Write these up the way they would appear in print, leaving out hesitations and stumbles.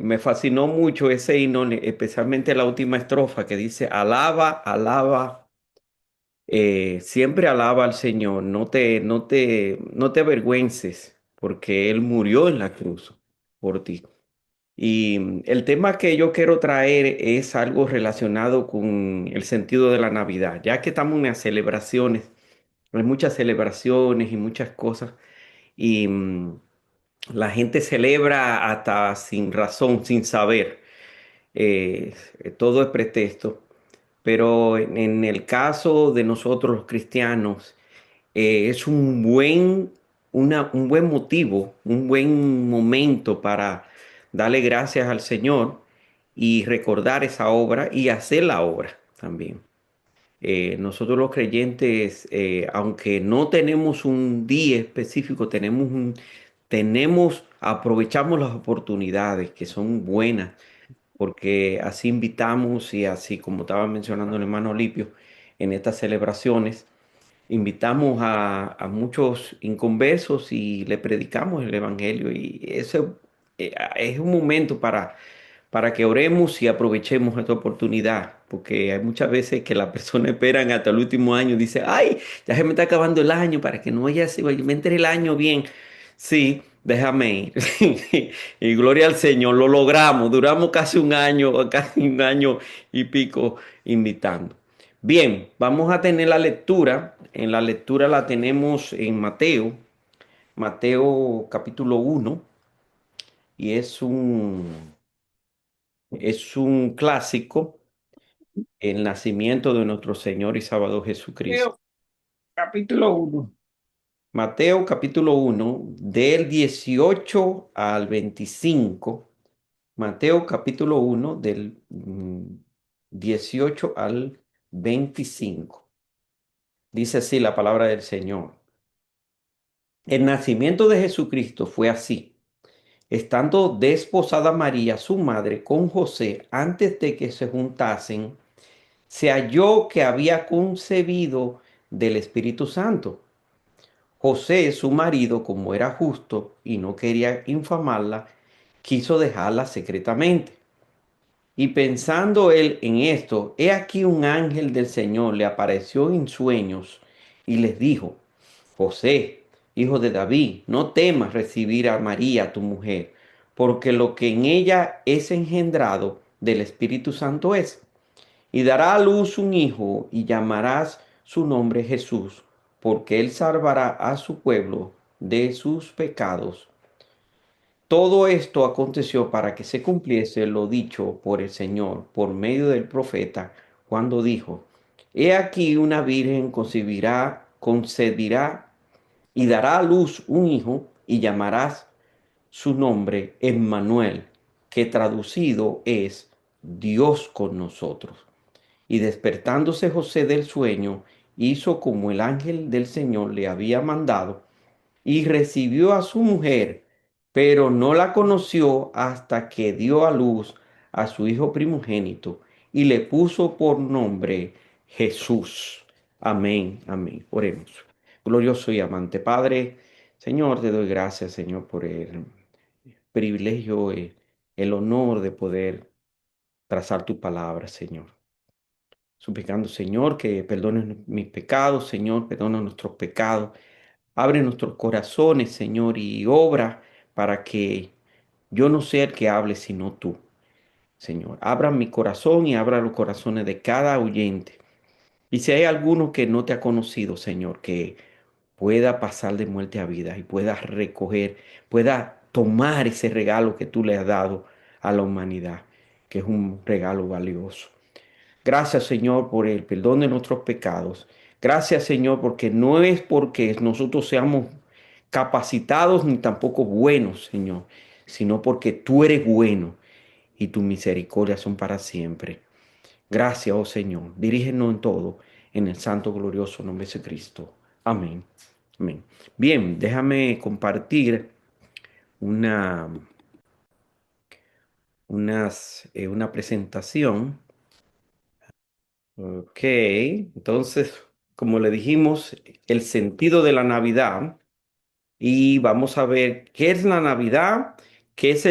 Me fascinó mucho ese himno, especialmente la última estrofa que dice, alaba, alaba, siempre alaba al Señor, no te avergüences, porque Él murió en la cruz por ti. Y el tema que yo quiero traer es algo relacionado con el sentido de la Navidad, ya que estamos en las celebraciones, hay muchas celebraciones y muchas cosas, y la gente celebra hasta sin razón, sin saber. Eh, Todo es pretexto. Pero en el caso de nosotros los cristianos, es un buen motivo, un buen momento para darle gracias al Señor y recordar esa obra y hacer la obra también. Nosotros los creyentes, aunque no tenemos un día específico, aprovechamos las oportunidades que son buenas, porque así invitamos y así como estaba mencionando el hermano Lipio, en estas celebraciones, invitamos a muchos inconversos y le predicamos el Evangelio y eso es un momento para que oremos y aprovechemos esta oportunidad, porque hay muchas veces que las personas esperan hasta el último año, dice, ay, ya se me está acabando el año para que no vaya, me entre el año bien. Sí, déjame ir. Y gloria al Señor, lo logramos, duramos casi un año y pico invitando. Bien, vamos a tener la lectura. En la lectura la tenemos en Mateo, Mateo capítulo 1, y es un clásico, el nacimiento de nuestro Señor y Salvador Jesucristo. Mateo capítulo 1. Mateo capítulo 1 del 18 al 25. Mateo capítulo 1 del 18 al 25. Dice así la palabra del Señor. El nacimiento de Jesucristo fue así. Estando desposada María, su madre, con José, antes de que se juntasen, se halló que había concebido del Espíritu Santo. José, su marido, como era justo y no quería infamarla, quiso dejarla secretamente. Y pensando él en esto, he aquí un ángel del Señor le apareció en sueños y les dijo, José, hijo de David, no temas recibir a María, tu mujer, porque lo que en ella es engendrado del Espíritu Santo es. Y dará a luz un hijo y llamarás su nombre Jesús, porque él salvará a su pueblo de sus pecados. Todo esto aconteció para que se cumpliese lo dicho por el Señor por medio del profeta, cuando dijo, He aquí una virgen concebirá y dará a luz un hijo y llamarás su nombre Emmanuel, que traducido es Dios con nosotros. Y despertándose José del sueño, hizo como el ángel del Señor le había mandado y recibió a su mujer, pero no la conoció hasta que dio a luz a su hijo primogénito y le puso por nombre Jesús. Amén, amén. Oremos. Glorioso y amante Padre, Señor, te doy gracias, Señor, por el privilegio, el honor de poder trazar tu palabra, Señor. Suplicando, Señor, que perdones mis pecados, Señor, perdona nuestros pecados. Abre nuestros corazones, Señor, y obra para que yo no sea el que hable, sino tú, Señor. Abra mi corazón y abra los corazones de cada oyente. Y si hay alguno que no te ha conocido, Señor, que pueda pasar de muerte a vida y pueda recoger, pueda tomar ese regalo que tú le has dado a la humanidad, que es un regalo valioso. Gracias, Señor, por el perdón de nuestros pecados. Gracias, Señor, porque no es porque nosotros seamos capacitados ni tampoco buenos, Señor, sino porque tú eres bueno y tus misericordias son para siempre. Gracias, oh Señor. Dirígenos en todo, en el santo glorioso nombre de Cristo. Amén. Amén. Bien, déjame compartir una, una presentación. Ok, entonces. como le dijimos, el sentido de la Navidad y vamos a ver qué es la Navidad, qué es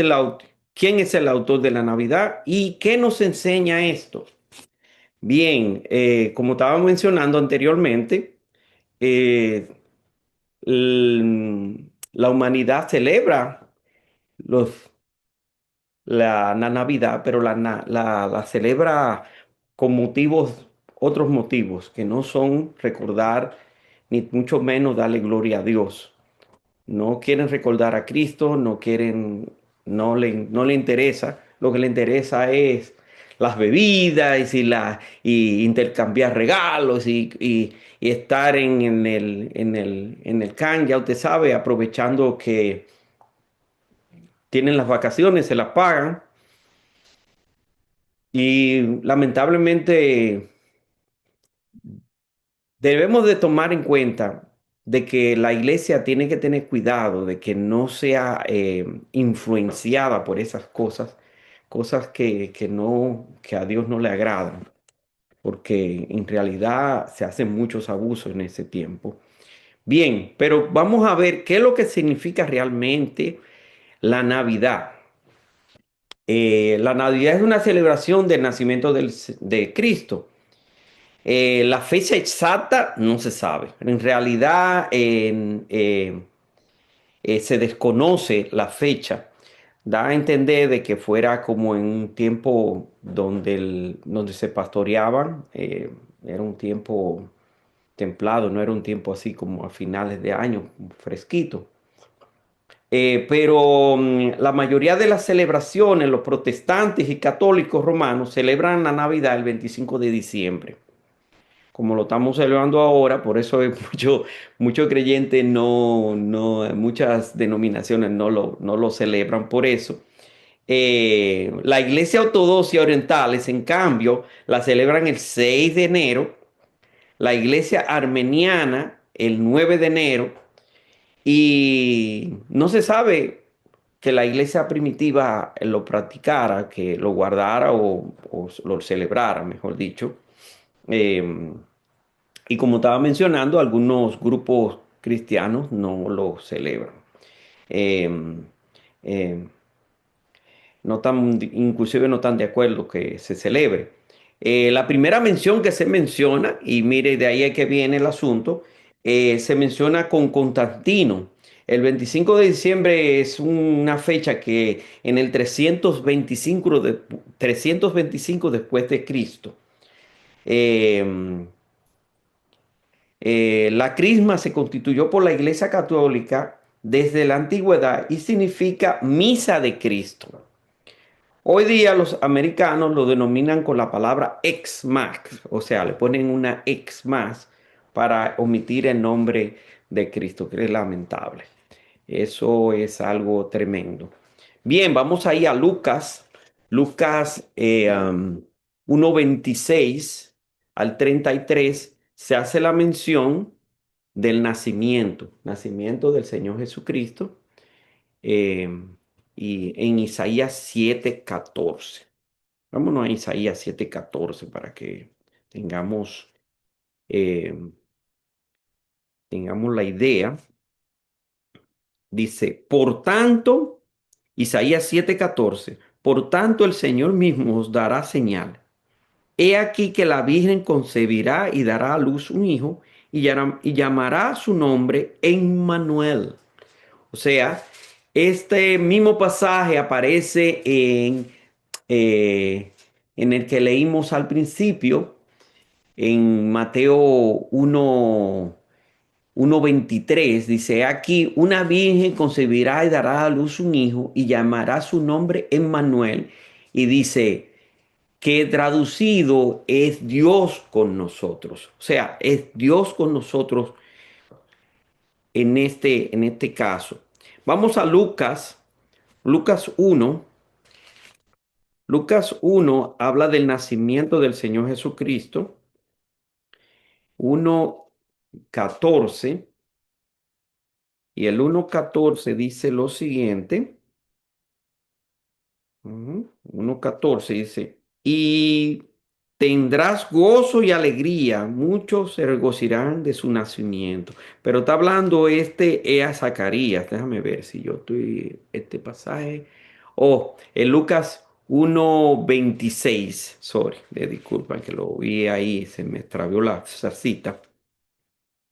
quién es el autor de la Navidad y qué nos enseña esto. Bien, como estaba mencionando anteriormente, eh, la humanidad celebra los, la Navidad, pero la celebra con motivos, otros motivos, que no son recordar ni mucho menos darle gloria a Dios. No quieren recordar a Cristo, no quieren, no le interesa. Lo que le interesa es las bebidas y intercambiar regalos y estar en el can, ya usted sabe, aprovechando que tienen las vacaciones, se las pagan. Y lamentablemente debemos de tomar en cuenta de que la iglesia tiene que tener cuidado de que no sea influenciada por esas cosas, cosas que a Dios no le agradan, porque en realidad se hacen muchos abusos en ese tiempo. Bien, pero vamos a ver qué es lo que significa realmente la Navidad. La Navidad es una celebración del nacimiento de Cristo. La fecha exacta no se sabe. En realidad se desconoce la fecha. Da a entender de que fuera como en un tiempo donde se pastoreaban. Era un tiempo templado, no era un tiempo así como a finales de año, fresquito. Pero la mayoría de las celebraciones, los protestantes y católicos romanos celebran la Navidad el 25 de diciembre como lo estamos celebrando ahora, por eso muchos creyentes muchas denominaciones no lo celebran por eso. La iglesia ortodoxa orientales, en cambio, la celebran el 6 de enero, la iglesia armeniana el 9 de enero, y no se sabe que la iglesia primitiva lo practicara, que lo guardara o lo celebrara, mejor dicho. Eh, y como estaba mencionando, algunos grupos cristianos no lo celebran. Eh, eh, inclusive no están de acuerdo que se celebre. La primera mención que se menciona, y mire, de ahí es que viene el asunto, se menciona con Constantino. El 25 de diciembre es una fecha que en el 325 después de Cristo. eh, la crisma se constituyó por la Iglesia Católica desde la antigüedad y significa misa de Cristo. Hoy día los americanos lo denominan con la palabra ex más, o sea, le ponen una ex más para omitir el nombre de Cristo, que es lamentable. Eso es algo tremendo. Bien, vamos ahí a Lucas. Lucas 1:26 al 33 se hace la mención del nacimiento del Señor Jesucristo. eh, y en Isaías 7:14. Vámonos a Isaías 7:14 para que tengamos, eh, tengamos la idea. Dice, por tanto, Isaías 7:14, por tanto el Señor mismo os dará señal. He aquí que la Virgen concebirá y dará a luz un hijo y llamará su nombre Emmanuel. O sea, este mismo pasaje aparece eh, en el que leímos al principio, en Mateo 1:23 dice, aquí una virgen concebirá y dará a luz un hijo y llamará su nombre Emmanuel. Y dice que traducido es Dios con nosotros. O sea, es Dios con nosotros en este caso. Vamos a Lucas 1. Lucas 1 habla del nacimiento del Señor Jesucristo. 1:14. Y el 1:14 dice lo siguiente. 1:14 dice, y tendrás gozo y alegría, muchos se regocijarán de su nacimiento. Pero está hablando este es a Zacarías. Déjame ver si yo estoy, este pasaje. Oh, en Lucas 1:26. Sorry, disculpan que lo vi ahí, se me extravió la cita.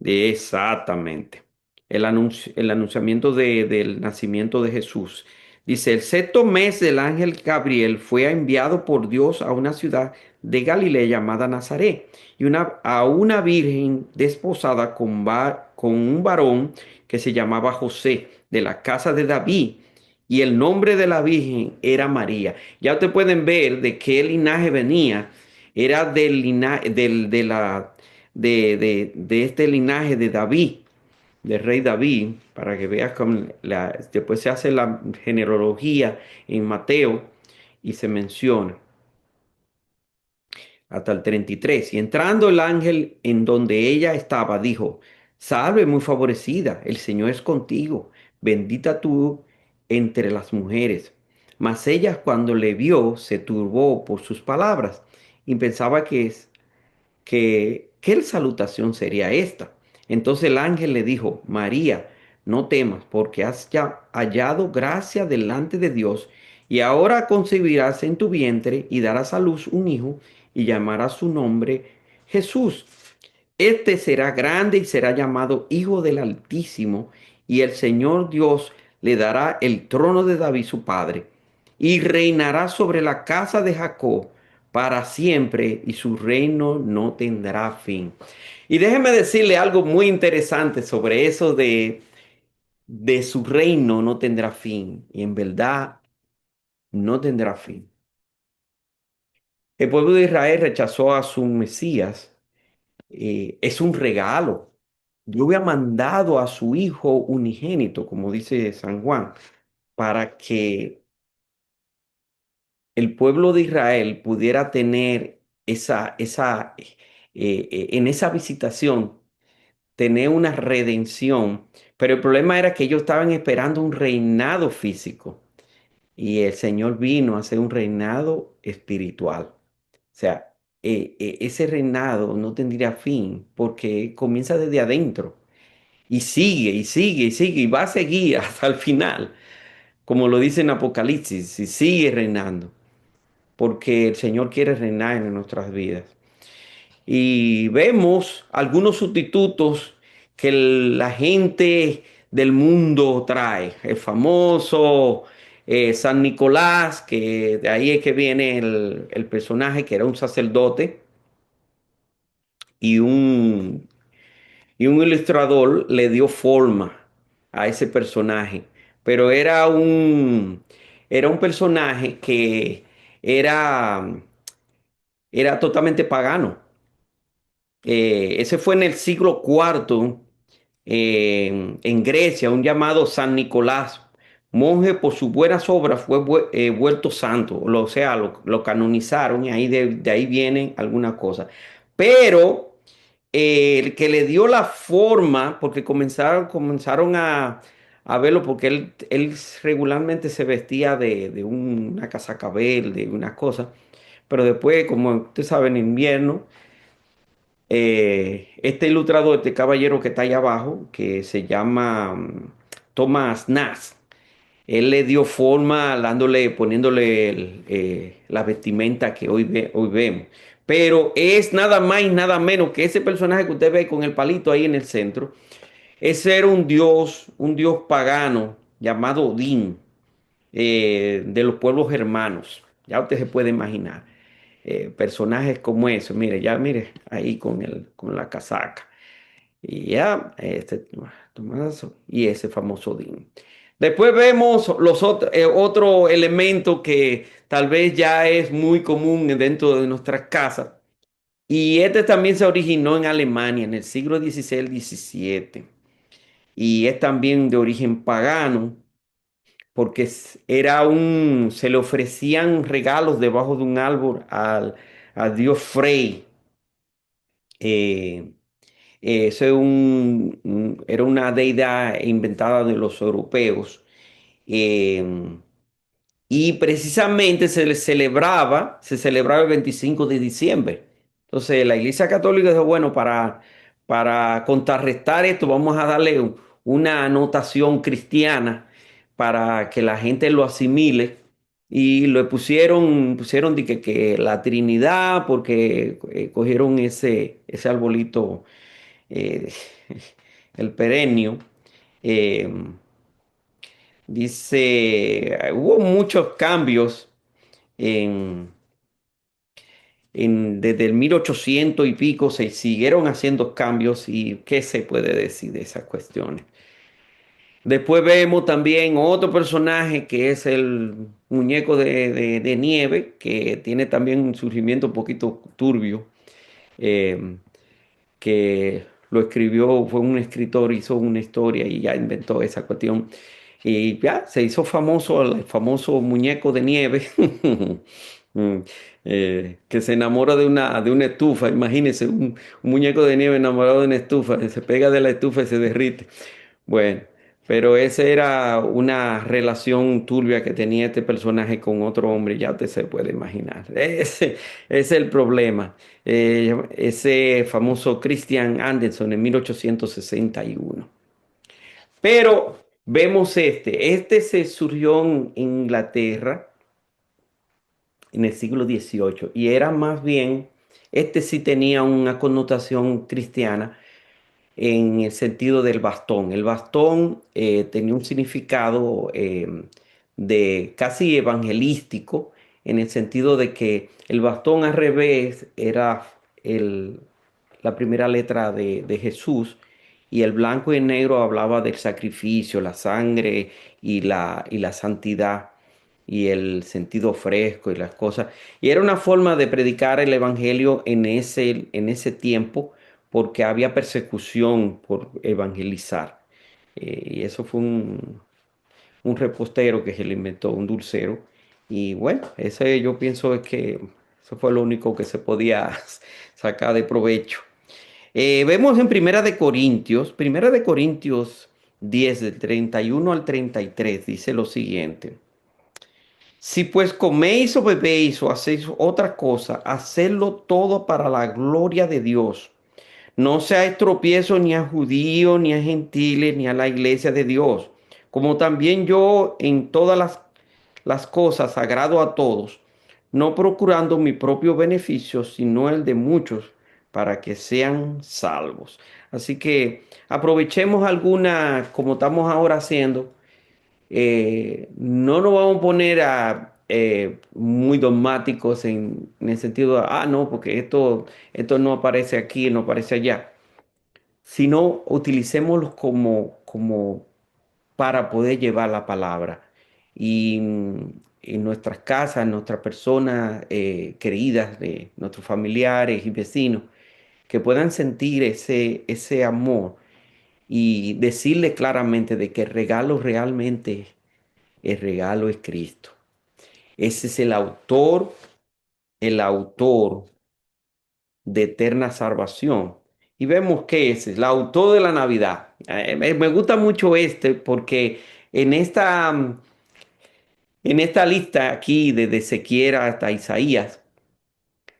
Exactamente. El anunciamiento del nacimiento de Jesús. Dice, el sexto mes del ángel Gabriel fue enviado por Dios a una ciudad de Galilea llamada Nazaret y a una virgen desposada con un varón que se llamaba José de la casa de David y el nombre de la virgen era María. Ya ustedes pueden ver de qué linaje venía. Era del linaje, de este linaje de David, del rey David, para que veas cómo después se hace la genealogía en Mateo y se menciona hasta el 33. Y entrando el ángel en donde ella estaba, dijo, salve muy favorecida, el Señor es contigo, bendita tú entre las mujeres. Mas ella cuando le vio se turbó por sus palabras y pensaba ¿qué salutación sería esta? Entonces el ángel le dijo, María, no temas, porque has ya hallado gracia delante de Dios, y ahora concebirás en tu vientre y darás a luz un hijo, y llamarás su nombre Jesús. Este será grande y será llamado Hijo del Altísimo, y el Señor Dios le dará el trono de David su padre, y reinará sobre la casa de Jacob para siempre, y su reino no tendrá fin. Y déjeme decirle algo muy interesante sobre eso de su reino no tendrá fin, y en verdad no tendrá fin. El pueblo de Israel rechazó a su Mesías. Es un regalo. Yo había mandado a su hijo unigénito, como dice San Juan, para que el pueblo de Israel pudiera tener en esa visitación, tener una redención. Pero el problema era que ellos estaban esperando un reinado físico y el Señor vino a hacer un reinado espiritual. O sea, ese reinado no tendría fin porque comienza desde adentro. Y sigue, y sigue, y sigue, y va a seguir hasta el final, como lo dice en Apocalipsis, y sigue reinando, porque el Señor quiere reinar en nuestras vidas. Y vemos algunos sustitutos que la gente del mundo trae. El famoso San Nicolás, que de ahí es que viene el personaje, que era un sacerdote y un ilustrador le dio forma a ese personaje, pero era un personaje que era, era totalmente pagano. Ese fue en el siglo IV en Grecia, un llamado San Nicolás, monje por sus buenas obras fue vuelto santo, o sea, lo canonizaron y ahí de ahí vienen algunas cosas. Pero el que le dio la forma, porque comenzaron a verlo, porque él regularmente se vestía de una casaca verde, una cosa, pero después, como usted sabe, en invierno, este ilustrador, este caballero que está ahí abajo, que se llama Thomas Nast, él le dio forma poniéndole la vestimenta que hoy vemos. Pero es nada más y nada menos que ese personaje que usted ve con el palito ahí en el centro. Ese era un dios pagano llamado Odín, de los pueblos germanos. Ya usted se puede imaginar. Personajes como eso. Mire, ya mire, ahí con la casaca. Y ya, Tomaso, y ese famoso Odín. Después vemos otro elemento que tal vez ya es muy común dentro de nuestras casas. Y este también se originó en Alemania en el siglo XVI-XVII. Y es también de origen pagano, porque se le ofrecían regalos debajo de un árbol al dios Frey. Eh, Eso era una deidad inventada de los europeos. eh, y precisamente se celebraba el 25 de diciembre. Entonces la Iglesia Católica dijo, bueno, para contrarrestar esto, vamos a darle una anotación cristiana para que la gente lo asimile. Y lo pusieron de que la Trinidad, porque cogieron ese arbolito, eh, el perenio. eh, Dice, hubo muchos cambios en, desde el 1800 y pico, se siguieron haciendo cambios y qué se puede decir de esas cuestiones. Después vemos también otro personaje que es el muñeco de nieve, que tiene también un surgimiento un poquito turbio, eh, que lo escribió, fue un escritor, hizo una historia y ya inventó esa cuestión. Y ya se hizo famoso el famoso muñeco de nieve, mm, que se enamora de una estufa. Imagínense, un muñeco de nieve enamorado de una estufa, se pega de la estufa y se derrite. Bueno, pero esa era una relación turbia que tenía este personaje con otro hombre, ya usted se puede imaginar. Ese es el problema. Ese famoso Christian Andersen en 1861. Pero vemos este se surgió en Inglaterra en el siglo XVIII y era más bien, este sí tenía una connotación cristiana en el sentido del bastón. El bastón tenía un significado de casi evangelístico en el sentido de que el bastón al revés era el- la primera letra de Jesús y el blanco y el negro hablaba del sacrificio, la sangre y la santidad y el sentido fresco y las cosas. Y era una forma de predicar el evangelio en ese tiempo porque había persecución por evangelizar. Y eso fue un repostero que se le inventó, un dulcero. Y bueno, ese yo pienso es que eso fue lo único que se podía sacar de provecho. Vemos en Primera de Corintios 10, del 31 al 33, dice lo siguiente. Si pues coméis o bebéis o hacéis otra cosa, hacedlo todo para la gloria de Dios. No seáis tropiezo ni a judíos, ni a gentiles, ni a la iglesia de Dios, como también yo en todas las cosas agrado a todos, no procurando mi propio beneficio, sino el de muchos, para que sean salvos. Así que aprovechemos alguna, como estamos ahora haciendo, no nos vamos a poner muy dogmáticos en el sentido de, no, porque esto no aparece aquí, no aparece allá, sino utilicémoslos como para poder llevar la palabra. Y en nuestras casas, en nuestras personas queridas, de nuestros familiares y vecinos, que puedan sentir ese amor y decirle claramente de que el regalo es Cristo. Ese es el autor de eterna salvación. Y vemos que ese es el autor de la Navidad. Me gusta mucho porque en esta, en esta lista aquí, desde Ezequiel hasta Isaías,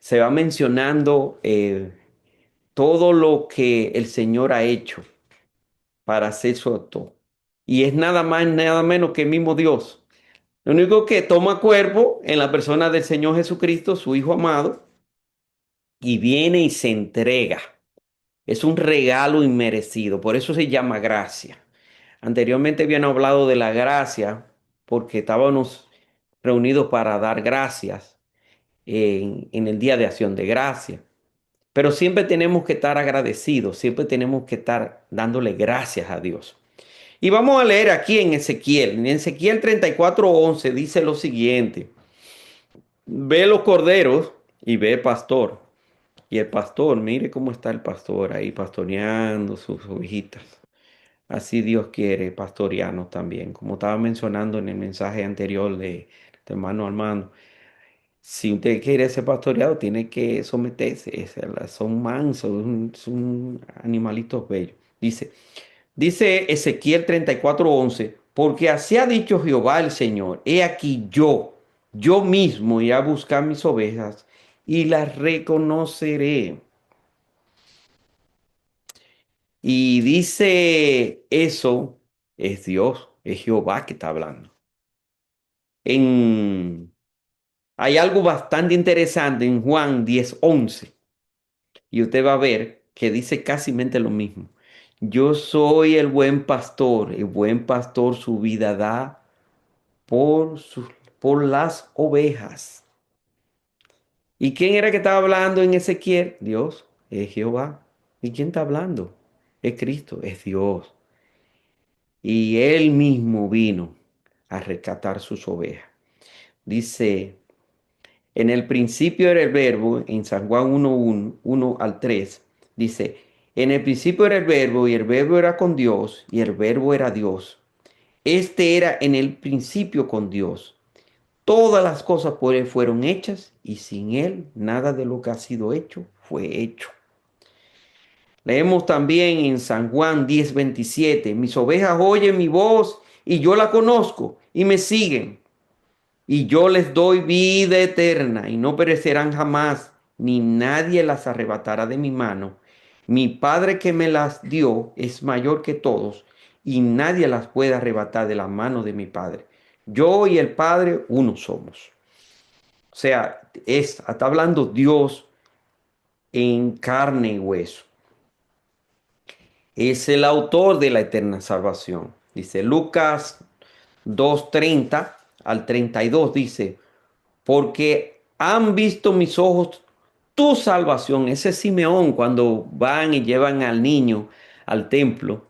se va mencionando todo lo que el Señor ha hecho para ser su autor. Y es nada más, nada menos que el mismo Dios. Lo único que toma cuerpo en la persona del Señor Jesucristo, su Hijo amado, y viene y se entrega. Es un regalo inmerecido, por eso se llama gracia. Anteriormente habían hablado de la gracia porque estábamos reunidos para dar gracias en el Día de Acción de Gracia. Pero siempre tenemos que estar agradecidos, siempre tenemos que estar dándole gracias a Dios. Y vamos a leer aquí en Ezequiel. En Ezequiel 34:11 dice lo siguiente. Ve los corderos y ve el pastor. Y el pastor, mire cómo está el pastor ahí pastoreando sus ovejitas. Así Dios quiere pastorearnos también. Como estaba mencionando en el mensaje anterior de hermano Armando. Si usted quiere ser pastoreado, tiene que someterse. Son mansos, son animalitos bellos. Dice Ezequiel 34:11. Porque así ha dicho Jehová el Señor, he aquí yo mismo iré a buscar mis ovejas y las reconoceré. Y dice eso, es Dios, es Jehová que está hablando. En, hay algo bastante interesante en Juan 10:11 y usted va a ver que dice casi lo mismo. Yo soy el buen pastor su vida da por las ovejas. ¿Y quién era que estaba hablando en Ezequiel? Dios, es Jehová. ¿Y quién está hablando? Es Cristo, es Dios. Y él mismo vino a rescatar sus ovejas. Dice, en el principio era el verbo, en San Juan 1 al 3 dice, en el principio era el verbo y el verbo era con Dios y el verbo era Dios. Este era en el principio con Dios. Todas las cosas por él fueron hechas y sin él nada de lo que ha sido hecho fue hecho. Leemos también en San Juan 10:27, mis ovejas oyen mi voz y yo la conozco y me siguen. Y yo les doy vida eterna y no perecerán jamás, ni nadie las arrebatará de mi mano. Mi Padre que me las dio es mayor que todos y nadie las puede arrebatar de la mano de mi Padre. Yo y el Padre uno somos. O sea, está hablando Dios en carne y hueso. Es el autor de la eterna salvación. Dice Lucas 2:30 al 32 dice, porque han visto mis ojos tu salvación. Ese es Simeón cuando van y llevan al niño al templo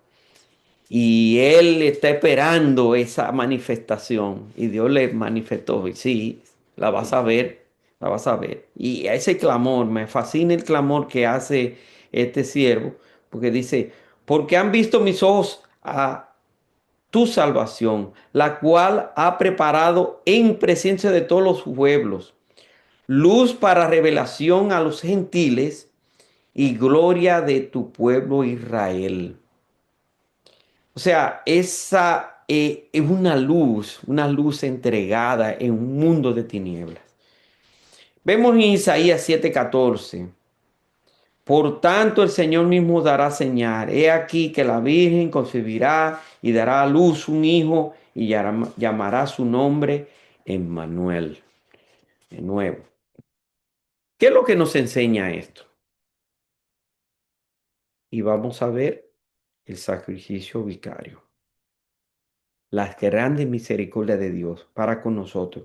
y él está esperando esa manifestación y Dios le manifestó y sí, la vas a ver, la vas a ver. Y ese clamor, me fascina el clamor que hace este siervo porque dice, porque han visto mis ojos a tu salvación, la cual ha preparado en presencia de todos los pueblos luz para revelación a los gentiles y gloria de tu pueblo Israel. O sea, esa es una luz entregada en un mundo de tinieblas. Vemos en Isaías 7:14. Por tanto, el Señor mismo dará señal. He aquí que la Virgen concebirá y dará a luz un hijo y llamará su nombre Emmanuel. De nuevo. ¿Qué es lo que nos enseña esto? Y vamos a ver el sacrificio vicario, las grandes misericordias de Dios para con nosotros.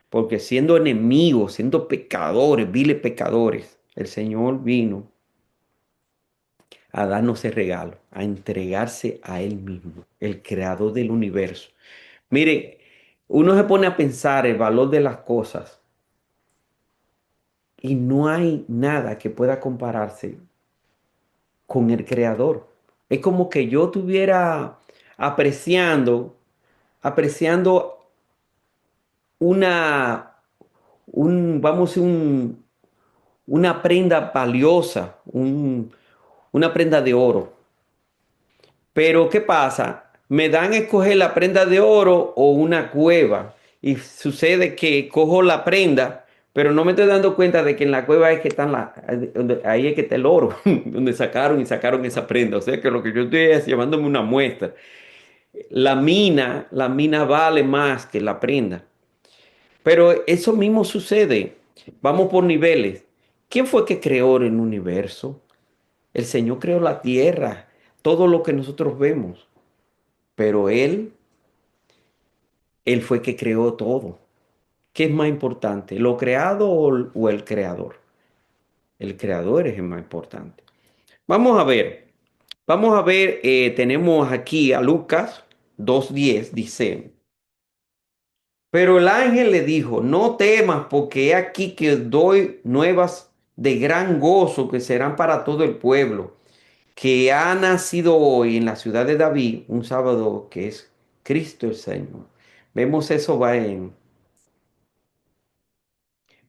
Porque siendo enemigos, siendo pecadores, viles pecadores, el Señor vino a darnos el regalo, a entregarse a Él mismo, el creador del universo. Mire, uno se pone a pensar el valor de las cosas y no hay nada que pueda compararse con el creador. Es como que yo estuviera apreciando, apreciando una, vamos a decir, una prenda valiosa, una prenda de oro. Pero ¿qué pasa? Me dan a escoger la prenda de oro o una cueva. Y sucede que cojo la prenda, pero no me estoy dando cuenta de que en la cueva es que están ahí es que está el oro, donde sacaron esa prenda. O sea que lo que yo estoy es llevándome una muestra. La mina vale más que la prenda. Pero eso mismo sucede. Vamos por niveles. ¿Quién fue que creó el universo? El Señor creó la tierra, todo lo que nosotros vemos. Pero Él fue que creó todo. ¿Qué es más importante? ¿Lo creado o el creador? El creador es el más importante. Vamos a ver. Vamos a ver, tenemos aquí a Lucas 2:10, dice. Pero el ángel le dijo, no temas, porque he aquí que doy nuevas de gran gozo que serán para todo el pueblo, que ha nacido hoy en la ciudad de David un sábado que es Cristo el Señor. Vemos eso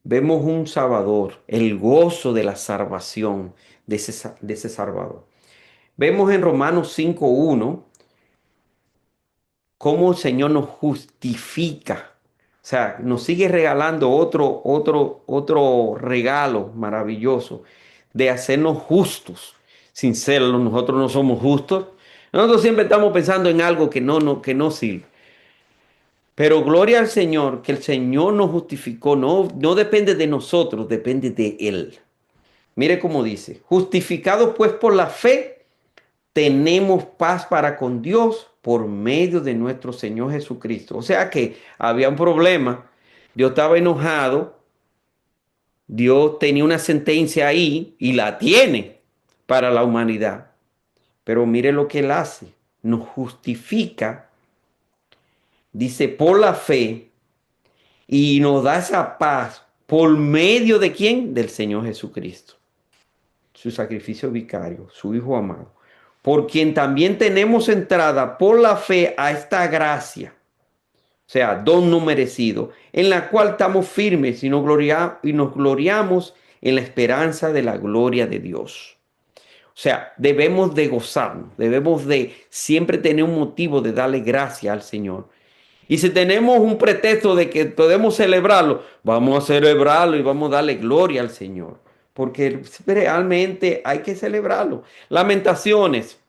vemos un Salvador, el gozo de la salvación de ese Salvador. Vemos en Romanos 5:1 cómo el Señor nos justifica. O sea, nos sigue regalando otro regalo maravilloso de hacernos justos. Sin serlo, nosotros no somos justos. Nosotros siempre estamos pensando en algo que no sirve. Pero gloria al Señor, que el Señor nos justificó. No depende de nosotros, depende de Él. Mire cómo dice, justificados pues por la fe, tenemos paz para con Dios por medio de nuestro Señor Jesucristo. O sea que había un problema, Dios estaba enojado, Dios tenía una sentencia ahí y la tiene para la humanidad. Pero mire lo que Él hace, nos justifica, dice, por la fe y nos da esa paz por medio de quién? Del Señor Jesucristo. Su sacrificio vicario, su Hijo amado, por quien también tenemos entrada por la fe a esta gracia, o sea, don no merecido, en la cual estamos firmes y nos gloriamos en la esperanza de la gloria de Dios. O sea, debemos de gozarnos, debemos de siempre tener un motivo de darle gracias al Señor. Y si tenemos un pretexto de que podemos celebrarlo, vamos a celebrarlo y vamos a darle gloria al Señor. Porque realmente hay que celebrarlo. Lamentaciones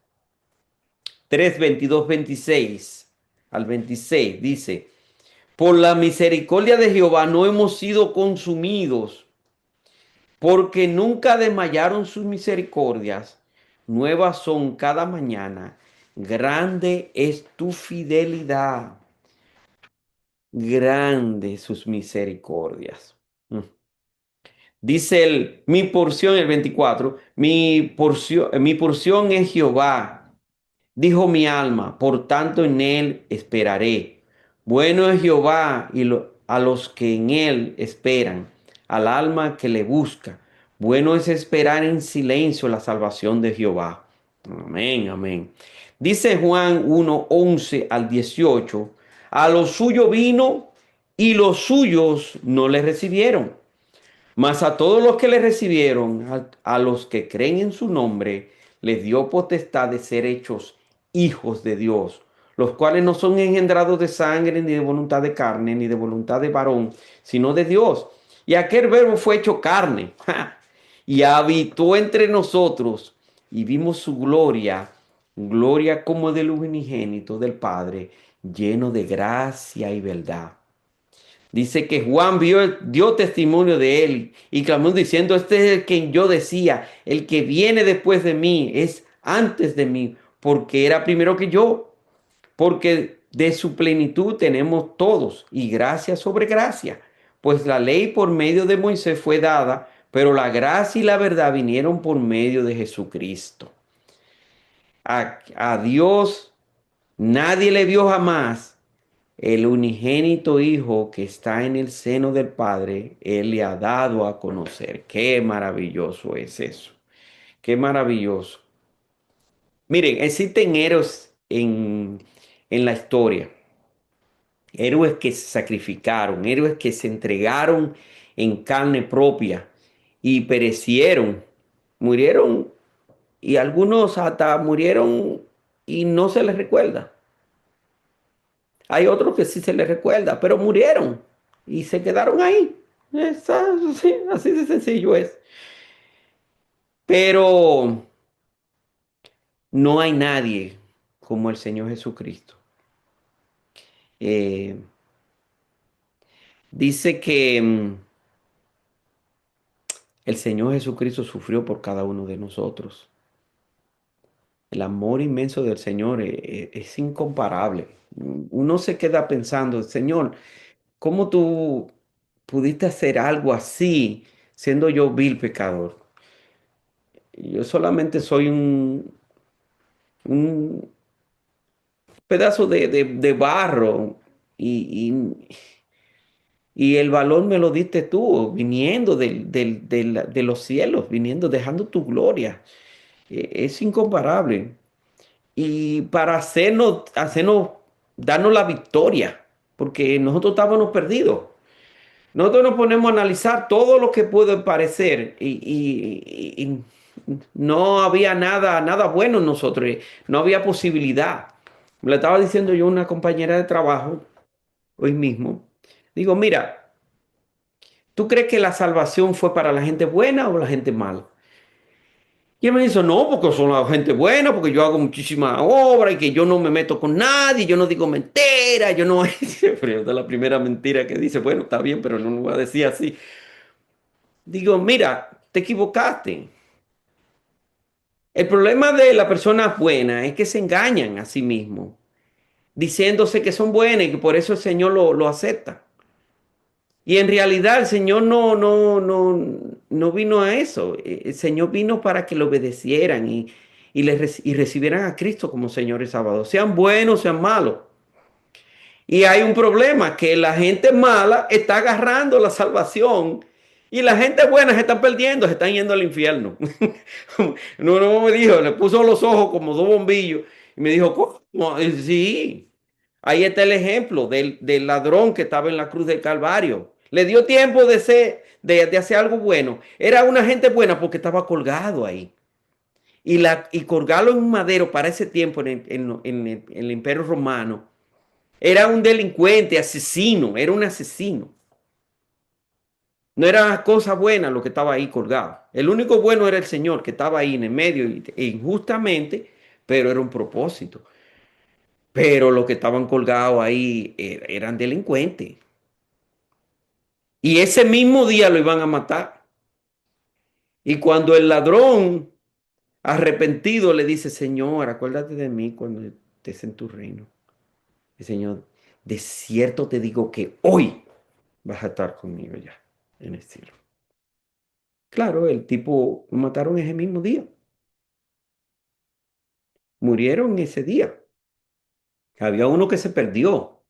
3, 22, 26 al 26 dice, por la misericordia de Jehová no hemos sido consumidos, porque nunca desmayaron sus misericordias. Nuevas son cada mañana. Grande es tu fidelidad. Grandes sus misericordias. Dice mi porción, el 24, mi porción es Jehová, dijo mi alma, por tanto en él esperaré. Bueno es Jehová a los que en él esperan, al alma que le busca. Bueno es esperar en silencio la salvación de Jehová. Amén, amén. Dice Juan 1, 11 al 18, a lo suyo vino y los suyos no le recibieron. Mas a todos los que le recibieron, a los que creen en su nombre, les dio potestad de ser hechos hijos de Dios, los cuales no son engendrados de sangre, ni de voluntad de carne, ni de voluntad de varón, sino de Dios. Y aquel verbo fue hecho carne, y habitó entre nosotros, y vimos su gloria, gloria como del unigénito del Padre, lleno de gracia y verdad. Dice que Juan dio testimonio de él y clamó diciendo, este es el que yo decía, el que viene después de mí es antes de mí, porque era primero que yo, porque de su plenitud tenemos todos y gracia sobre gracia, pues la ley por medio de Moisés fue dada, pero la gracia y la verdad vinieron por medio de Jesucristo. A Dios nadie le vio jamás. El unigénito Hijo que está en el seno del Padre, Él le ha dado a conocer. Qué maravilloso es eso. Qué maravilloso. Miren, existen héroes en la historia. Héroes que se sacrificaron, héroes que se entregaron en carne propia y perecieron. Murieron y algunos hasta murieron y no se les recuerda. Hay otros que sí se les recuerda, pero murieron y se quedaron ahí. Sí, así de sencillo es. Pero no hay nadie como el Señor Jesucristo. Eh, dice que el Señor Jesucristo sufrió por cada uno de nosotros. El amor inmenso del Señor es incomparable. Uno se queda pensando, Señor, ¿cómo tú pudiste hacer algo así siendo yo vil pecador? Yo solamente soy un pedazo de barro y, y el valor me lo diste tú, viniendo de los cielos, viniendo, dejando tu gloria. Es incomparable. Y para darnos la victoria, porque nosotros estábamos perdidos. Nosotros nos ponemos a analizar todo lo que puede parecer y no había nada bueno en nosotros, no había posibilidad. Le estaba diciendo yo a una compañera de trabajo hoy mismo. Digo, mira, ¿tú crees que la salvación fue para la gente buena o la gente mala? Y él me dice, no, porque son la gente buena, porque yo hago muchísima obra y que yo no me meto con nadie, yo no digo mentiras, yo no... Pero esta es la primera mentira que dice, bueno, está bien, pero no lo voy a decir así. Digo, mira, te equivocaste. El problema de la persona buena es que se engañan a sí mismos, diciéndose que son buenas y que por eso el Señor lo acepta. Y en realidad el Señor no vino a eso. El Señor vino para que le obedecieran y recibieran a Cristo como Señor y Salvador. Sean buenos, sean malos. Y hay un problema, que la gente mala está agarrando la salvación y la gente buena se está perdiendo, se están yendo al infierno. No me dijo, le puso los ojos como dos bombillos y me dijo, ¿cómo? Sí, ahí está el ejemplo del ladrón que estaba en la cruz del Calvario. Le dio tiempo de hacer algo bueno. Era una gente buena porque estaba colgado ahí. Y colgarlo en un madero para ese tiempo en el Imperio Romano era un delincuente, asesino, era un asesino. No era cosa buena lo que estaba ahí colgado. El único bueno era el Señor que estaba ahí en el medio e injustamente, pero era un propósito. Pero los que estaban colgados ahí eran delincuentes. Y ese mismo día lo iban a matar. Y cuando el ladrón arrepentido le dice, Señor, acuérdate de mí cuando estés en tu reino. El Señor, de cierto te digo que hoy vas a estar conmigo ya en el cielo. Claro, el tipo lo mataron ese mismo día. Murieron ese día. Había uno que se perdió,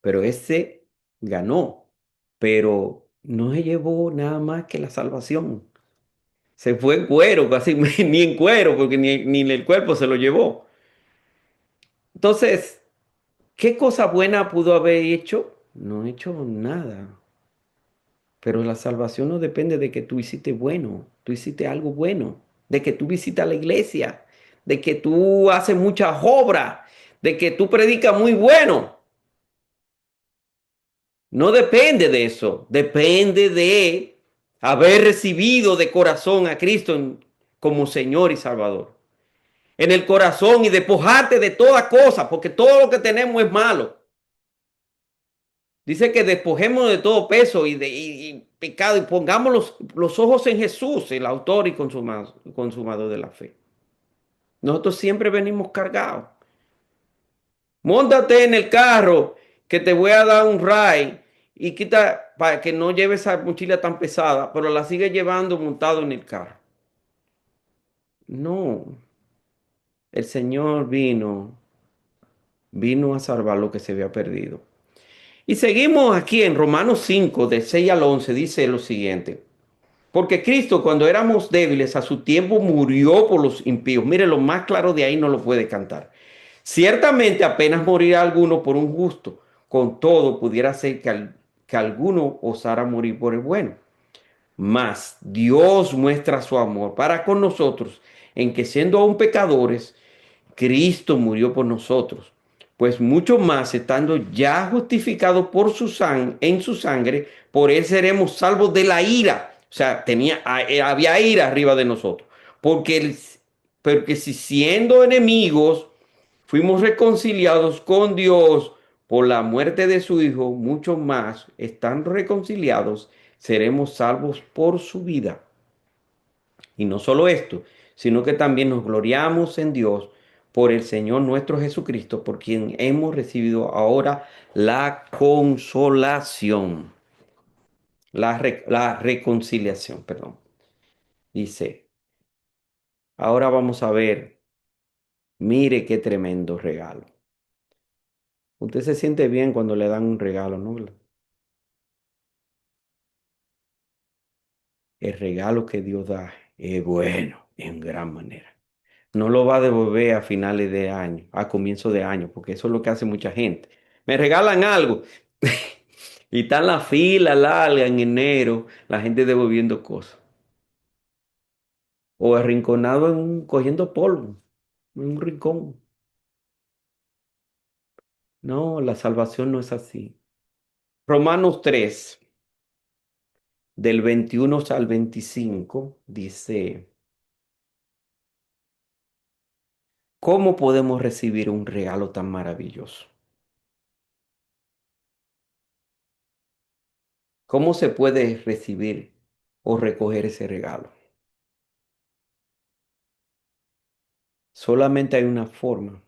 pero ese ganó. Pero no se llevó nada más que la salvación. Se fue en cuero, casi ni en cuero, porque ni el cuerpo se lo llevó. Entonces, ¿qué cosa buena pudo haber hecho? No he hecho nada. Pero la salvación no depende de que tú hiciste bueno, tú hiciste algo bueno, de que tú visitas la iglesia, de que tú haces muchas obras, de que tú predicas muy bueno. No depende de eso, depende de haber recibido de corazón a Cristo como Señor y Salvador. En el corazón y despojarte de toda cosa, porque todo lo que tenemos es malo. Dice que despojemos de todo peso y pecado y pongamos los ojos en Jesús, el autor y consumador de la fe. Nosotros siempre venimos cargados. Móntate en el carro que te voy a dar un ride y quita para que no lleves esa mochila tan pesada, pero la sigue llevando montado en el carro. No, el Señor vino a salvar lo que se había perdido. Y seguimos aquí en Romanos 5, de 6 al 11, dice lo siguiente. Porque Cristo, cuando éramos débiles, a su tiempo murió por los impíos. Mire, lo más claro de ahí no lo puede cantar. Ciertamente apenas morirá alguno por un justo. Con todo, pudiera ser que alguno osara morir por el bueno. Mas Dios muestra su amor para con nosotros en que siendo aún pecadores, Cristo murió por nosotros. Pues mucho más, estando ya justificados por en su sangre, por él seremos salvos de la ira. O sea, había ira arriba de nosotros. Porque si siendo enemigos fuimos reconciliados con Dios por la muerte de su Hijo, mucho más, estando reconciliados, seremos salvos por su vida. Y no solo esto, sino que también nos gloriamos en Dios por el Señor nuestro Jesucristo, por quien hemos recibido ahora la consolación, la reconciliación, perdón. Dice, ahora vamos a ver, mire qué tremendo regalo. Usted se siente bien cuando le dan un regalo, ¿no? El regalo que Dios da es bueno en gran manera. No lo va a devolver a finales de año, a comienzo de año, porque eso es lo que hace mucha gente. Me regalan algo y está en la fila larga en enero, la gente devolviendo cosas. O arrinconado cogiendo polvo en un rincón. No, la salvación no es así. Romanos 3, del 21 al 25, dice, ¿cómo podemos recibir un regalo tan maravilloso? ¿Cómo se puede recibir o recoger ese regalo? Solamente hay una forma,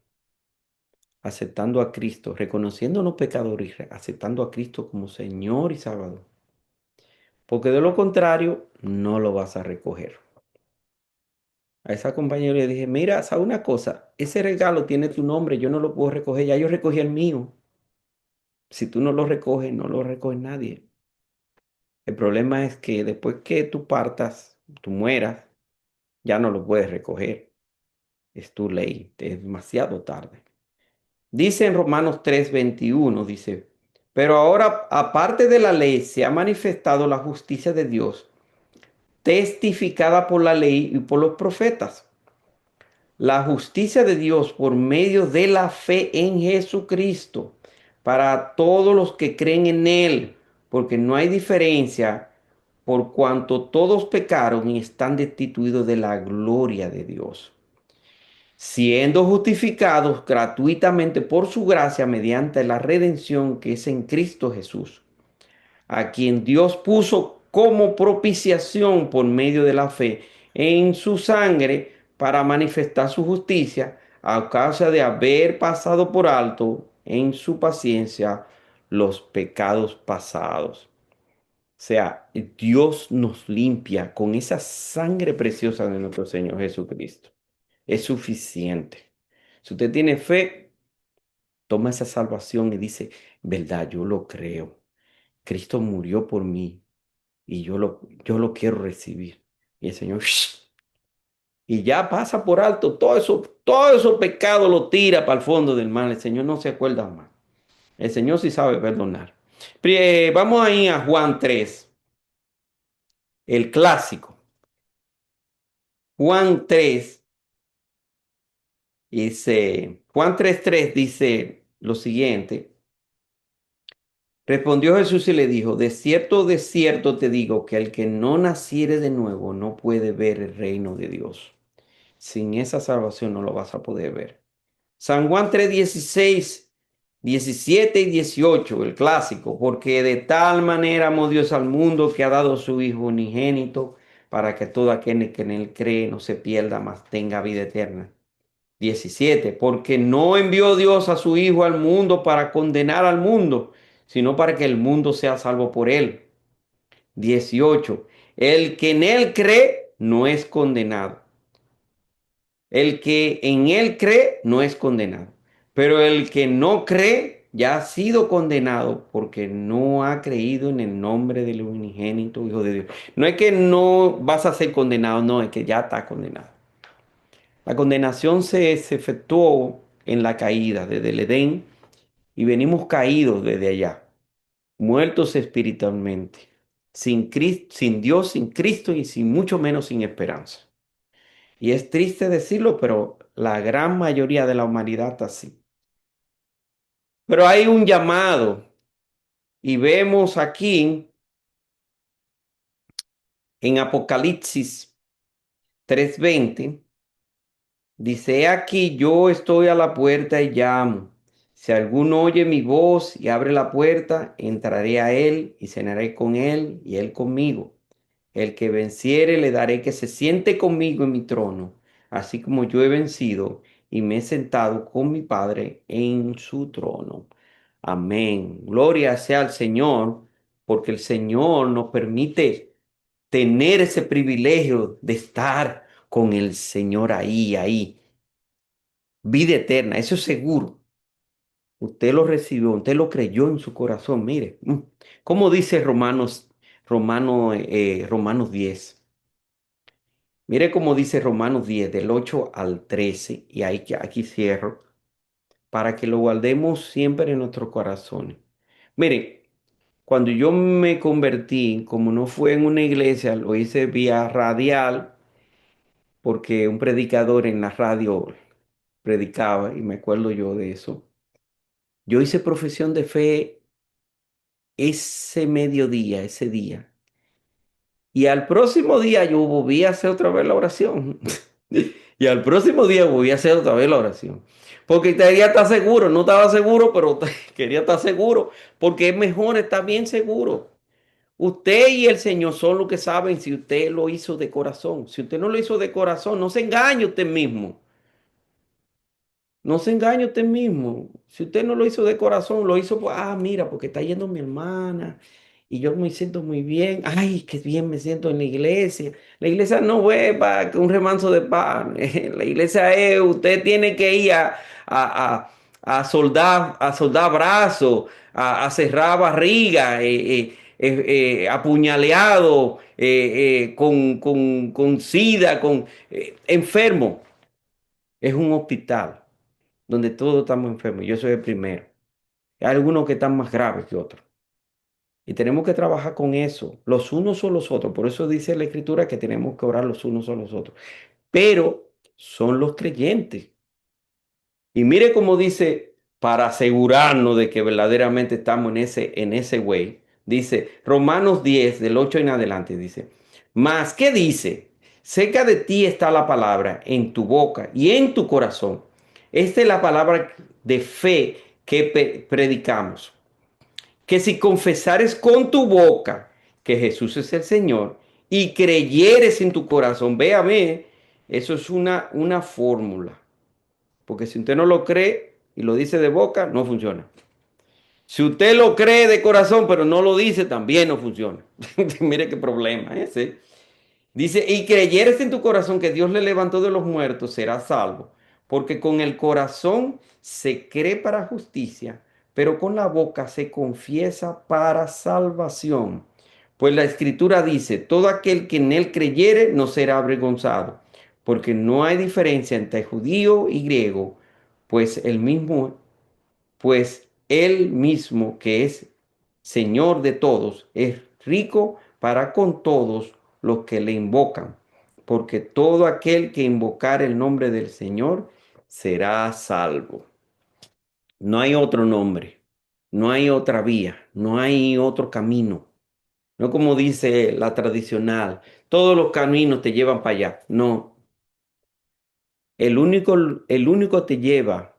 aceptando a Cristo, reconociendo los pecadores y aceptando a Cristo como Señor y Salvador. Porque de lo contrario, no lo vas a recoger. A esa compañera le dije, mira, ¿sabes una cosa? Ese regalo tiene tu nombre, yo no lo puedo recoger, ya yo recogí el mío. Si tú no lo recoges, no lo recoge nadie. El problema es que después que tú partas, tú mueras, ya no lo puedes recoger. Es tu ley, es demasiado tarde. Dice en Romanos 3:21, dice, pero ahora, aparte de la ley, se ha manifestado la justicia de Dios, testificada por la ley y por los profetas. La justicia de Dios por medio de la fe en Jesucristo para todos los que creen en Él, porque no hay diferencia por cuanto todos pecaron y están destituidos de la gloria de Dios, siendo justificados gratuitamente por su gracia mediante la redención que es en Cristo Jesús, a quien Dios puso como propiciación por medio de la fe en su sangre para manifestar su justicia a causa de haber pasado por alto en su paciencia los pecados pasados. O sea, Dios nos limpia con esa sangre preciosa de nuestro Señor Jesucristo. Es suficiente. Si usted tiene fe, toma esa salvación y dice, verdad, yo lo creo. Cristo murió por mí y yo lo quiero recibir. Y el Señor, y ya pasa por alto todo eso pecado lo tira para el fondo del mar. El Señor no se acuerda más. El Señor sí sabe perdonar. Vamos ahí a Juan 3, el clásico. Juan 3 dice, Juan 3:3 dice lo siguiente. Respondió Jesús y le dijo, de cierto te digo que el que no naciere de nuevo no puede ver el reino de Dios. Sin esa salvación no lo vas a poder ver. San Juan 3:16, 17 y 18, el clásico, porque de tal manera amó Dios al mundo que ha dado su Hijo unigénito para que todo aquel que en él cree no se pierda, mas tenga vida eterna. 17, porque no envió Dios a su Hijo al mundo para condenar al mundo, sino para que el mundo sea salvo por él. 18, el que en él cree no es condenado. El que en él cree no es condenado, pero el que no cree ya ha sido condenado porque no ha creído en el nombre del unigénito Hijo de Dios. No es que no vas a ser condenado, no, es que ya está condenado. La condenación se efectuó en la caída desde el Edén y venimos caídos desde allá, muertos espiritualmente, sin Cristo, sin Dios, sin Cristo y sin mucho menos sin esperanza. Y es triste decirlo, pero la gran mayoría de la humanidad está así. Pero hay un llamado y vemos aquí en Apocalipsis 3:20, dice, "He aquí yo estoy a la puerta y llamo. Si alguno oye mi voz y abre la puerta, entraré a él y cenaré con él y él conmigo. El que venciere le daré que se siente conmigo en mi trono, así como yo he vencido y me he sentado con mi Padre en su trono. Amén. Gloria sea al Señor, porque el Señor nos permite tener ese privilegio de estar con el Señor ahí. Vida eterna, eso es seguro. Usted lo recibió, usted lo creyó en su corazón. Mire, ¿cómo dice Romanos 10? Mire cómo dice Romanos 10, del 8 al 13, y aquí cierro, para que lo guardemos siempre en nuestros corazones. Mire, cuando yo me convertí, como no fue en una iglesia, lo hice vía radial, porque un predicador en la radio predicaba, y me acuerdo yo de eso. Yo hice profesión de fe ese mediodía, ese día. Y al próximo día yo volví a hacer otra vez la oración. Y al próximo día volví a hacer otra vez la oración. Porque quería estar seguro, no estaba seguro, pero quería estar seguro. Porque es mejor estar bien seguro. Usted y el Señor son los que saben si usted lo hizo de corazón. Si usted no lo hizo de corazón, no se engañe usted mismo. No se engañe usted mismo. Si usted no lo hizo de corazón, lo hizo, mira, porque está yendo mi hermana y yo me siento muy bien. Ay, qué bien me siento en la iglesia. La iglesia no es para que un remanso de pan. La iglesia es, usted tiene que ir a soldar brazos, a cerrar barriga, apuñaleado, con sida, enfermo. Es un hospital donde todos estamos enfermos. Yo soy el primero. Hay algunos que están más graves que otros. Y tenemos que trabajar con eso. Los unos son los otros. Por eso dice la Escritura que tenemos que orar los unos son los otros. Pero son los creyentes. Y mire cómo dice, para asegurarnos de que verdaderamente estamos en ese way. Dice Romanos 10, del 8 en adelante, dice, mas, ¿qué dice? Cerca de ti está la palabra, en tu boca y en tu corazón. Esta es la palabra de fe que predicamos. Que si confesares con tu boca que Jesús es el Señor y creyeres en tu corazón, véame, eso es una fórmula. Porque si usted no lo cree y lo dice de boca, no funciona. Si usted lo cree de corazón, pero no lo dice, también no funciona. Mire qué problema ese. Dice, y creyeres en tu corazón que Dios le levantó de los muertos, serás salvo. Porque con el corazón se cree para justicia, pero con la boca se confiesa para salvación. Pues la escritura dice, todo aquel que en él creyere no será avergonzado, porque no hay diferencia entre judío y griego, pues él mismo que es Señor de todos, es rico para con todos los que le invocan, porque todo aquel que invocar el nombre del Señor será salvo. No hay otro nombre, no hay otra vía, no hay otro camino. No como dice la tradicional, todos los caminos te llevan para allá. No, el único te lleva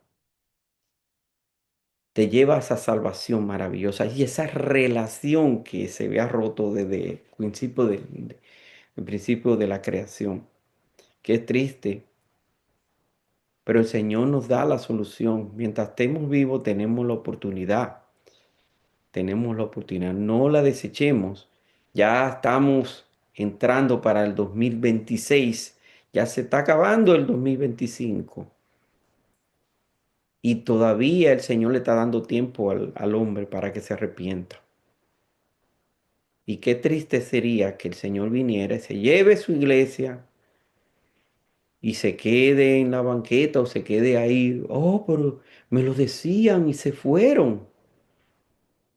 a esa salvación maravillosa y esa relación que se había roto desde el principio de la creación. Qué triste, pero el Señor nos da la solución. Mientras estemos vivos, tenemos la oportunidad, no la desechemos. Ya estamos entrando para el 2026, ya se está acabando el 2025. Y todavía el Señor le está dando tiempo al hombre para que se arrepienta. Y qué triste sería que el Señor viniera y se lleve su iglesia y se quede en la banqueta o se quede ahí. Oh, pero me lo decían y se fueron.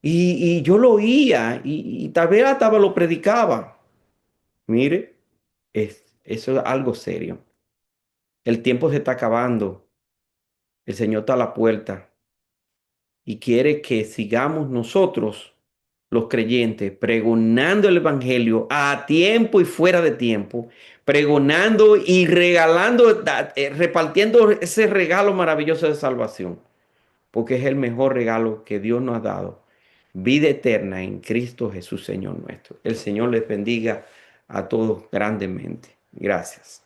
Y yo lo oía y tal vez hasta lo predicaba. Mire, eso es algo serio. El tiempo se está acabando. El Señor está a la puerta y quiere que sigamos nosotros, los creyentes, pregonando el Evangelio a tiempo y fuera de tiempo, pregonando y regalando, repartiendo ese regalo maravilloso de salvación, porque es el mejor regalo que Dios nos ha dado. Vida eterna en Cristo Jesús, Señor nuestro. El Señor les bendiga a todos grandemente. Gracias.